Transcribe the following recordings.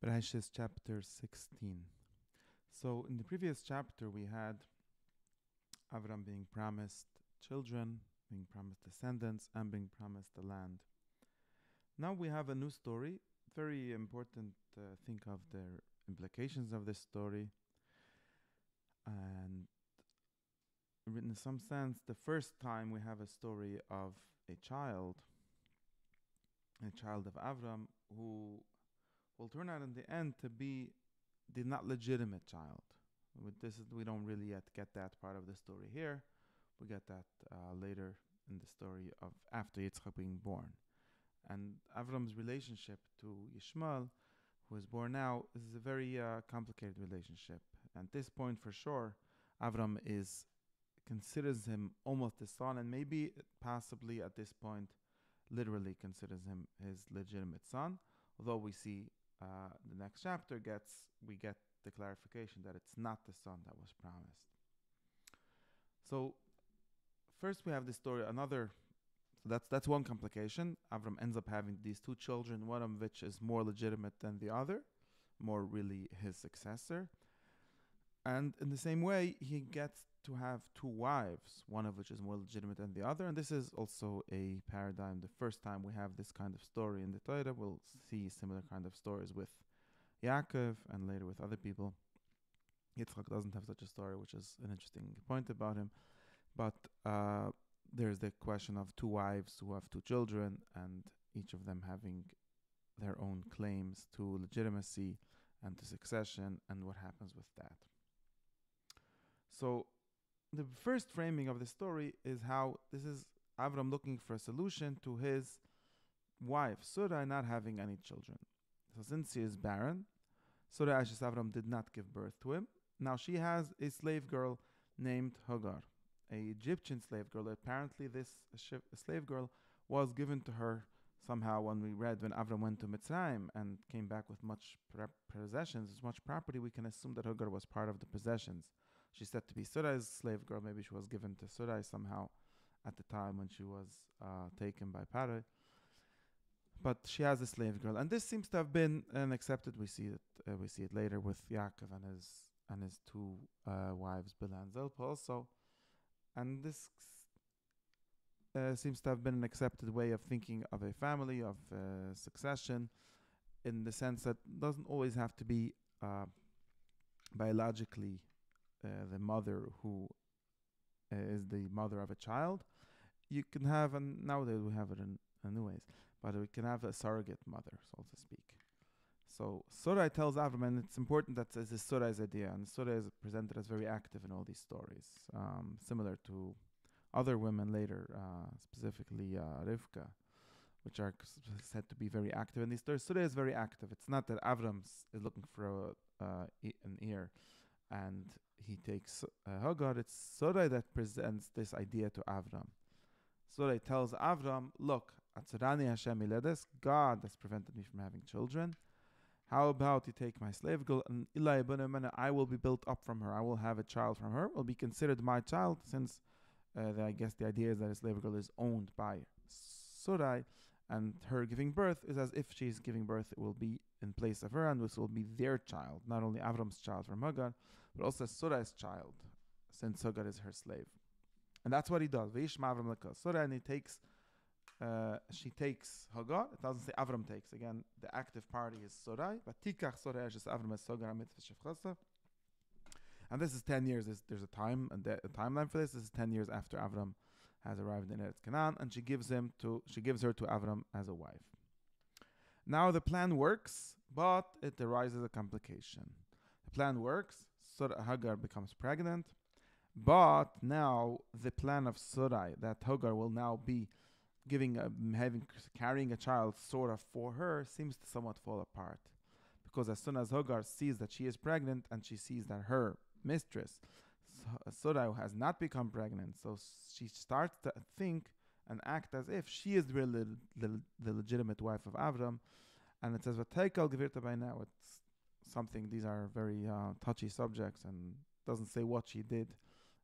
Bereshit chapter 16. So, in the previous chapter, we had Avram being promised children, being promised descendants, and being promised the land. Now we have a new story. Very important to think of the implications of this story. And in some sense, the first time we have a story of a child of Avram, who will turn out in the end to be the not legitimate child. We don't really yet get that part of the story here. We get that later in the story of after Yitzchak being born. And Avram's relationship to Yishmael, who is born now, is a very complicated relationship. At this point, for sure, Avram considers him almost his son, and maybe possibly at this point, literally considers him his legitimate son. Although we see the next chapter we get the clarification that it's not the son that was promised. So first we have this story. That's one complication. Avram ends up having these two children, one of which is more legitimate than the other, more really his successor. And in the same way, he gets to have two wives, one of which is more legitimate than the other. And this is also a paradigm. The first time we have this kind of story in the Torah, we'll see similar kind of stories with Yaakov and later with other people. Yitzchak doesn't have such a story, which is an interesting point about him. But there's the question of two wives who have two children, and each of them having their own claims to legitimacy and to succession, and what happens with that. So the first framing of the story is how this is Avram looking for a solution to his wife, Sarai, not having any children. So since she is barren, Sarai Ashes Avram did not give birth to him. Now she has a slave girl named Hagar, an Egyptian slave girl. Apparently this slave girl was given to her somehow when Avram went to Mitzrayim and came back with much possessions, much property. We can assume that Hagar was part of the possessions. She's said to be Sarai's slave girl. Maybe she was given to Sarai somehow at the time when she was taken by Parai. But she has a slave girl, and this seems to have been accepted. We see it later with Yaakov and his two wives, Bilhah and Zilpah also, and this seems to have been an accepted way of thinking of a family, of succession, in the sense that it doesn't always have to be biologically the mother who is the mother of a child. You can have, and nowadays we have it in new ways, but we can have a surrogate mother, so to speak. So Sarai tells Avram, and it's important that this is Sarai's idea, and Sarai is presented as very active in all these stories, similar to other women later, specifically Rivka, which are said to be very active in these stories. Sarai is very active. It's not that Avram is looking for an heir and he takes Hagar. It's Sarai that presents this idea to Avram. Sarai tells Avram, look, Atzarani Hashem Iledes, God has prevented me from having children. How about you take my slave girl, and I will be built up from her. I will have a child from her. Will be considered my child, since I guess the idea is that a slave girl is owned by Sarai, and her giving birth is as if she's giving birth. It will be in place of her, and this will be their child, not only Avram's child from Hagar, but also Sarai's child, since Hagar is her slave. And that's what he does. Sarai, and she takes Hagar. It doesn't say Avram takes. Again, the active party is Sarai, but Tikach Sarai is Avram as Hagar mitzvah. And this is 10 years. There's a timeline for this. This is 10 years after Avram has arrived in Eretz Canaan, and she gives her to Avram as a wife. Now the plan works, but it arises a complication. The plan works. Hagar becomes pregnant, but now the plan of Sarai, that Hagar will now be carrying a child sort of for her, seems to somewhat fall apart, because as soon as Hagar sees that she is pregnant and she sees that her mistress Sarai has not become pregnant, so she starts to think and act as if she is really the legitimate wife of Avram. And it says, "V'teikal gevirta by now." It's something. These are very touchy subjects, and doesn't say what she did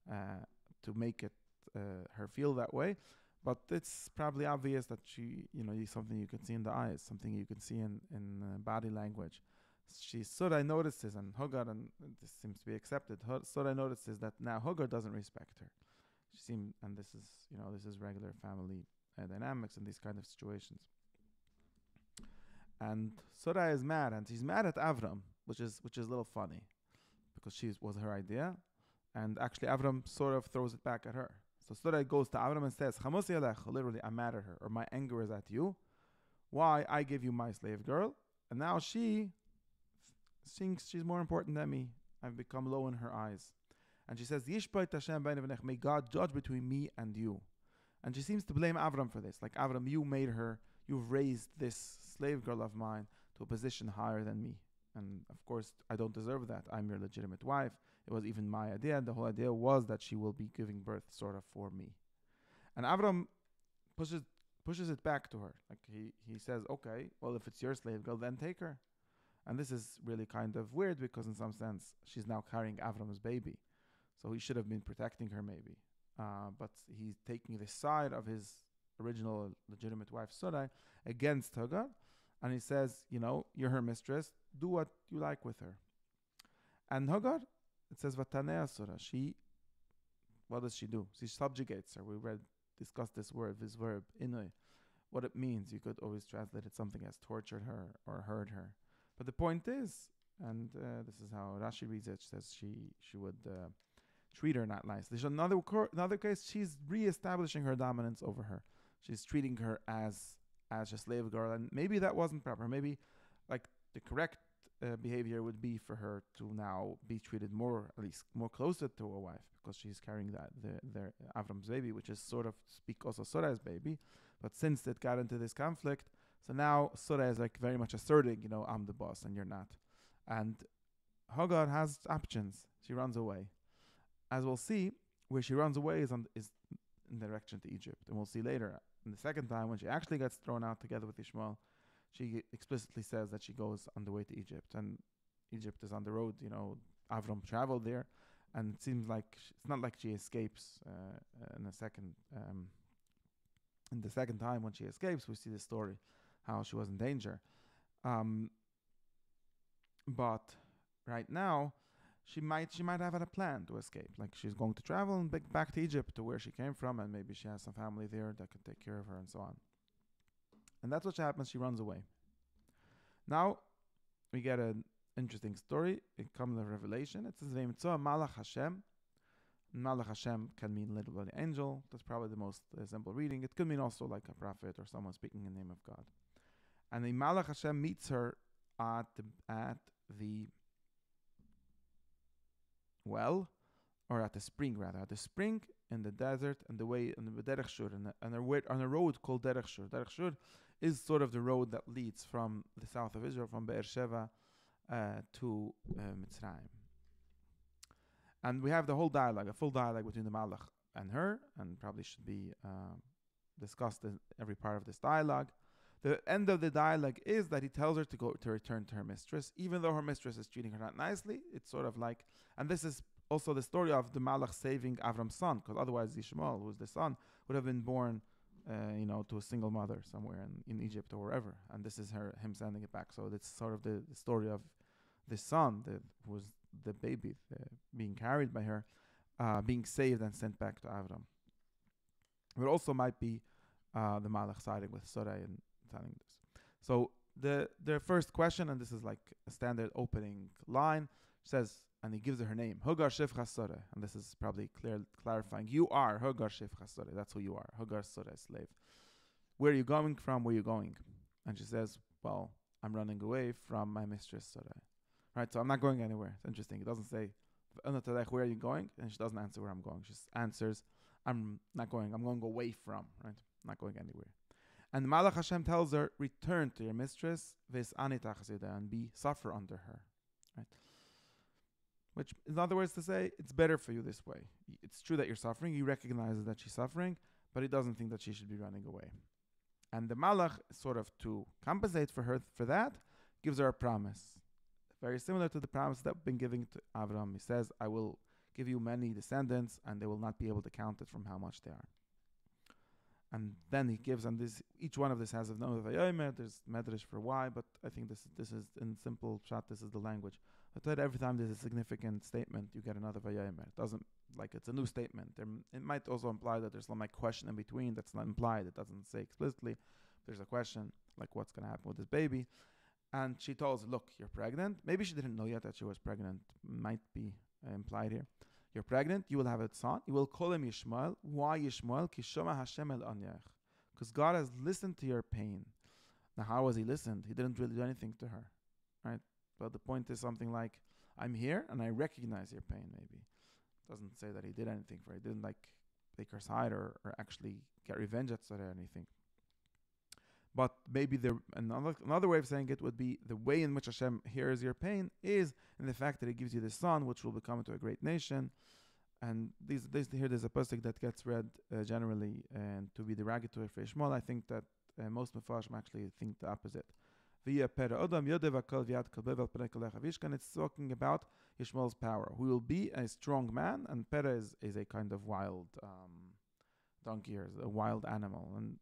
to make it her feel that way. But it's probably obvious that she, something you can see in the eyes, something you can see in body language, Sarai notices, and Hagar, and this seems to be accepted. Sarai notices that now Hagar doesn't respect her. She seemed, and this is regular family dynamics in these kind of situations. And Sarai is mad, and she's mad at Avram, which is a little funny, because she was her idea, and actually Avram sort of throws it back at her. So Sarai goes to Avram and says, "Chamosi alech," literally, I'm mad at her, or my anger is at you. Why? I give you my slave girl, and now she thinks she's more important than me. I've become low in her eyes. And she says, "Yishpait Hashem b'nei v'nech," may God judge between me and you. And she seems to blame Avram for this. Like, Avram, you've raised this slave girl of mine to a position higher than me. And of course, I don't deserve that. I'm your legitimate wife. It was even my idea. The whole idea was that she will be giving birth sort of for me. And Avram pushes it back to her. Like, he says, okay, well, if it's your slave girl, then take her. And this is really kind of weird, because in some sense, she's now carrying Avram's baby. So he should have been protecting her maybe. But he's taking the side of his original legitimate wife, Sarai, against Hagar. And he says, you're her mistress. Do what you like with her. And Hagar, it says, Vatanea Surah. What does she do? She subjugates her. We discussed this verb, inui. What it means. You could always translate it something as tortured her or hurt her. But the point is, and this is how Rashi reads it, says she would treat her not nicely. There's another case, she's re-establishing her dominance over her. She's treating her as a slave girl, and maybe that wasn't proper. Maybe, like, the correct behavior would be for her to now be treated at least more closer to a wife, because she's carrying their Avram's baby, which is sort of speak also Sarai's baby. But since it got into this conflict, so now Sarai is like very much asserting, I'm the boss and you're not. And Hagar has options. She runs away. As we'll see, where she runs away is in direction to Egypt. And we'll see later, in the second time, when she actually gets thrown out together with Ishmael, she explicitly says that she goes on the way to Egypt. And Egypt is on the road, Avram traveled there. And it seems like it's not like she escapes in the second time when she escapes. We see the story, how she was in danger. But right now, she might have had a plan to escape. Like, she's going to travel and back to Egypt, to where she came from, and maybe she has some family there that could take care of her and so on. And that's what happens. She runs away. Now, we get an interesting story. It comes in Revelation. It says, "V'imtzoa Malach Hashem." Malach Hashem can mean literally angel. That's probably the most simple reading. It could mean also like a prophet or someone speaking in the name of God. And the Malach Hashem meets her at the well, or at the spring rather, at the spring in the desert, and the way in the Derech Shur, on a road called Derech Shur. Derech Shur is sort of the road that leads from the south of Israel, from Be'er Sheva to Mitzrayim. And we have the whole dialogue, a full dialogue between the Malach and her, and probably should be discussed in every part of this dialogue. The end of the dialogue is that he tells her to return to her mistress, even though her mistress is treating her not nicely. It's sort of like, and this is also the story of the Malach saving Avram's son, because otherwise Ishmael, who was the son, would have been born, to a single mother somewhere in Egypt or wherever. And this is him sending it back. So it's sort of the story of the son that was the baby being carried by her, being saved and sent back to Avram. But also might be the Malach siding with Sarai and telling this. So the first question, and this is like a standard opening line, says, and he gives her name, Hagar Shifcha Sarai, and this is probably clarifying, you are Hagar Shifcha Sarai. That's who you are, Hagar Sarai, slave. Where are you going from? Where are you going? And she says, well, I'm running away from my mistress Sarai. Right, so I'm not going anywhere. It's interesting. It doesn't say, where are you going? And she doesn't answer where I'm going. She just answers, I'm not going. I'm going away from, right? Not going anywhere. And Malach Hashem tells her, return to your mistress, and suffer under her. Right? Which, in other words, to say, it's better for you this way. It's true that you're suffering. He recognizes that she's suffering, but he doesn't think that she should be running away. And the Malach, sort of to compensate for her for that, gives her a promise. Very similar to the promise that we've been giving to Avram. He says, I will give you many descendants, and they will not be able to count it from how much they are. And then he gives, and this each one of this has a name of vayomer. There's medrash for why, but I think this is in simple shot. This is the language. I thought every time there's a significant statement, you get another vayomer. It doesn't like it's a new statement. It might also imply that there's some like question in between that's not implied. It doesn't say explicitly. There's a question like what's going to happen with this baby, and she tells, "Look, you're pregnant." Maybe she didn't know yet that she was pregnant. Might be implied here. You're pregnant, you will have a son. You will call him Yishmael. Why Yishmael? Ki shama Hashem el anyach. Because God has listened to your pain. Now, how has he listened? He didn't really do anything to her, right? But the point is something like, I'm here and I recognize your pain, maybe. Doesn't say that he did anything for her. He didn't like take her side or actually get revenge at her or anything. But maybe another way of saying it would be the way in which Hashem hears your pain is in the fact that He gives you the son, which will become into a great nation. And here there's a pasuk that gets read generally and to be derogatory for Ishmael. I think that most Mefarshim actually think the opposite. And it's talking about Ishmael's power, who will be a strong man, and Pera is a kind of wild donkey, or a wild animal. And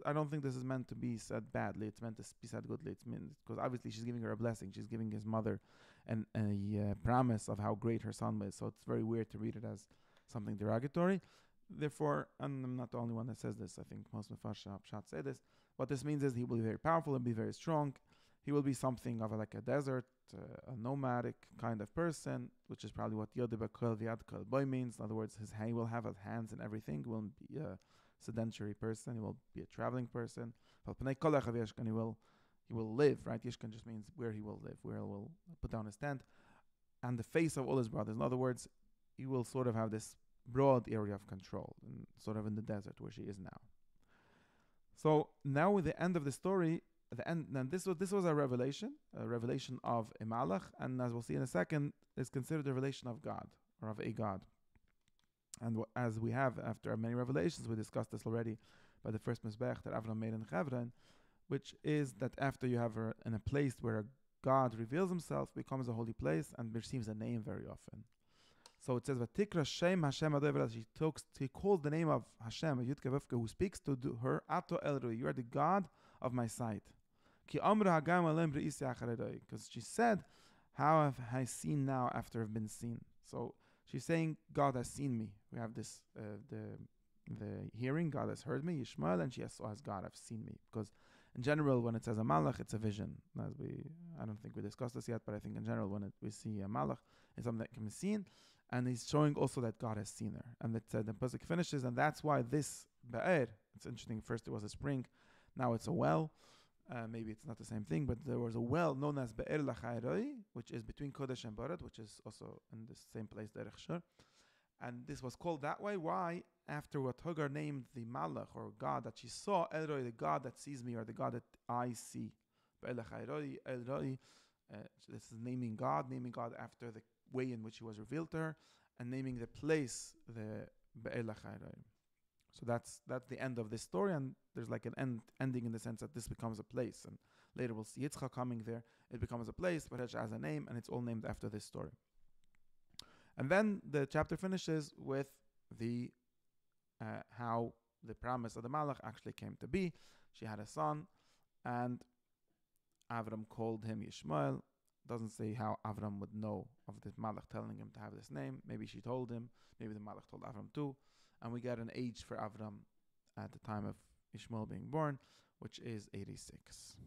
I don't think this is meant to be said badly. It's meant to be said goodly. It's meant because obviously she's giving her a blessing. She's giving his mother a promise of how great her son is. So it's very weird to read it as something derogatory. Therefore, and I'm not the only one that says this. I think most Mefarshim say this. What this means is he will be very powerful and be very strong. He will be something of like a desert, a nomadic kind of person, which is probably what Yod Bakol Viad Kol Boy means. In other words, he will have his hands in everything. He won't be a sedentary person. He will be a traveling person. He will live, right? Yishkan just means where he will live, where he will put down his tent. And the face of all his brothers. In other words, he will sort of have this broad area of control, and sort of in the desert where she is now. So now with the end of the story, and this was a revelation of a malach, and as we'll see in a second, is considered a revelation of God, or of a God. And as we have after many revelations, we discussed this already by the first Mizbech that Avram made in Hebron, which is that after you have her in a place where God reveals himself, becomes a holy place, and receives a name very often. So it says, "Vatikra Shem Hashem Adonai." He calls the name of Hashem, who speaks to her, Ato Elroi, you are the God of my sight. Because she said, how have I seen now after I've been seen? So she's saying, God has seen me. We have this, the hearing, God has heard me, Yishmael, and she saw as God have seen me. Because in general, when it says a malach, it's a vision. I don't think we discussed this yet, but I think in general, when we see a malach, it's something that can be seen. And he's showing also that God has seen her. And the pasuk finishes, and that's why this Be'er, it's interesting, first it was a spring, now it's a well. Maybe it's not the same thing, but there was a well known as Be'er Lachayroi, which is between Kodesh and Barat, which is also in the same place, Derech Shur. And this was called that way. Why? After what Hagar named the Malach, or God that she saw, Elroi, the God that sees me, or the God that I see. Be'er Lachayroi, Elroi. This is naming God after the way in which he was revealed to her, and naming the place the Be'er Lachayroi. So that's the end of this story, and there's like an ending in the sense that this becomes a place, and later we'll see Yitzchak coming there. It becomes a place, but it has a name, and it's all named after this story. And then the chapter finishes with the how the promise of the Malach actually came to be. She had a son, and Avram called him Yishmael. Doesn't say how Avram would know of the Malach telling him to have this name. Maybe she told him. Maybe the Malach told Avram too. And we get an age for Avram at the time of Ishmael being born, which is 86.